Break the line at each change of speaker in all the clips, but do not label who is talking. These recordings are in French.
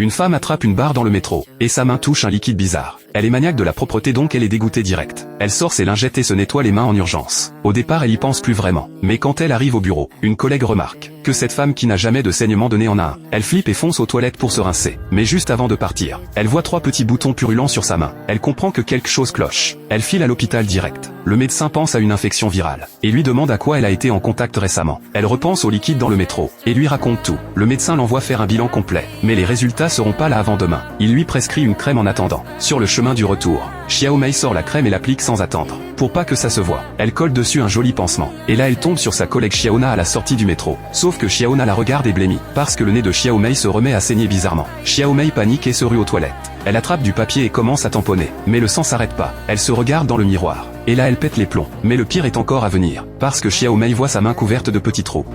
Une femme attrape une barre dans le métro, et sa main touche un liquide bizarre. Elle est maniaque de la propreté donc elle est dégoûtée direct. Elle sort ses lingettes et se nettoie les mains en urgence. Au départ elle y pense plus vraiment. Mais quand elle arrive au bureau, une collègue remarque que cette femme qui n'a jamais de saignement de nez en a un. Elle flippe et fonce aux toilettes pour se rincer. Mais juste avant de partir, elle voit 3 petits boutons purulents sur sa main. Elle comprend que quelque chose cloche. Elle file à l'hôpital direct. Le médecin pense à une infection virale, et lui demande à quoi elle a été en contact récemment. Elle repense au liquide dans le métro, et lui raconte tout. Le médecin l'envoie faire un bilan complet, mais les résultats seront pas là avant demain. Il lui prescrit une crème en attendant. Sur le chemin du retour, Xiao Mei sort la crème et l'applique sans attendre. Pour pas que ça se voie, elle colle dessus un joli pansement. Et là elle tombe sur sa collègue Xiaona à la sortie du métro. Sauf que Xiaona la regarde et blêmit, parce que le nez de Xiao Mei se remet à saigner bizarrement. Xiao Mei panique et se rue aux toilettes. Elle attrape du papier et commence à tamponner. Mais le sang s'arrête pas. Elle se regarde dans le miroir. Et là elle pète les plombs. Mais le pire est encore à venir, parce que Xiao Mei voit sa main couverte de petits trous.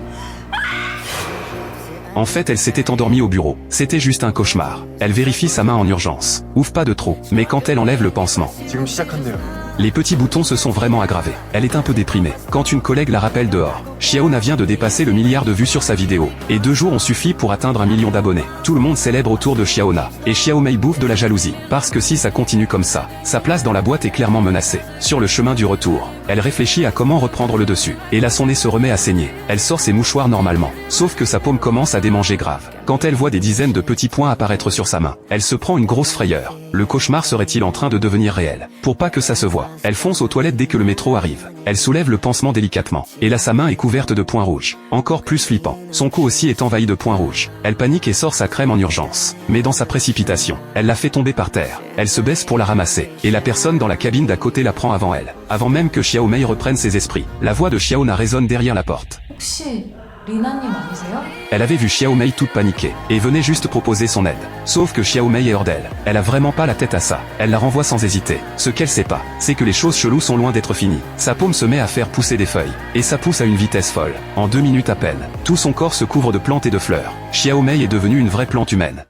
En fait elle s'était endormie au bureau. C'était juste un cauchemar. Elle vérifie sa main en urgence. Ouf, pas de trou. Mais quand elle enlève le pansement, les petits boutons se sont vraiment aggravés. Elle est un peu déprimée. Quand une collègue la rappelle dehors, Xiaona vient de dépasser le milliard de vues sur sa vidéo. Et 2 jours ont suffi pour atteindre 1 million d'abonnés. Tout le monde célèbre autour de Xiaona. Et Xiao Mei bouffe de la jalousie. Parce que si ça continue comme ça, sa place dans la boîte est clairement menacée. Sur le chemin du retour, elle réfléchit à comment reprendre le dessus. Et là son nez se remet à saigner. Elle sort ses mouchoirs normalement. Sauf que sa paume commence à démanger grave. Quand elle voit des dizaines de petits points apparaître sur sa main, elle se prend une grosse frayeur. Le cauchemar serait-il en train de devenir réel? Pour pas que ça se voie, elle fonce aux toilettes dès que le métro arrive. Elle soulève le pansement délicatement. Et là sa main est couverte de points rouges. Encore plus flippant. Son cou aussi est envahi de points rouges. Elle panique et sort sa crème en urgence. Mais dans sa précipitation, elle la fait tomber par terre. Elle se baisse pour la ramasser. Et la personne dans la cabine d'à côté la prend avant elle. Avant même que Xiao Mei reprenne ses esprits. La voix de Xiaona résonne derrière la porte. Elle avait vu Xiao Mei toute paniquée, et venait juste proposer son aide. Sauf que Xiao Mei est hors d'elle. Elle a vraiment pas la tête à ça. Elle la renvoie sans hésiter. Ce qu'elle sait pas, c'est que les choses cheloues sont loin d'être finies. Sa paume se met à faire pousser des feuilles. Et ça pousse à une vitesse folle. En 2 minutes à peine, tout son corps se couvre de plantes et de fleurs. Xiao Mei est devenue une vraie plante humaine.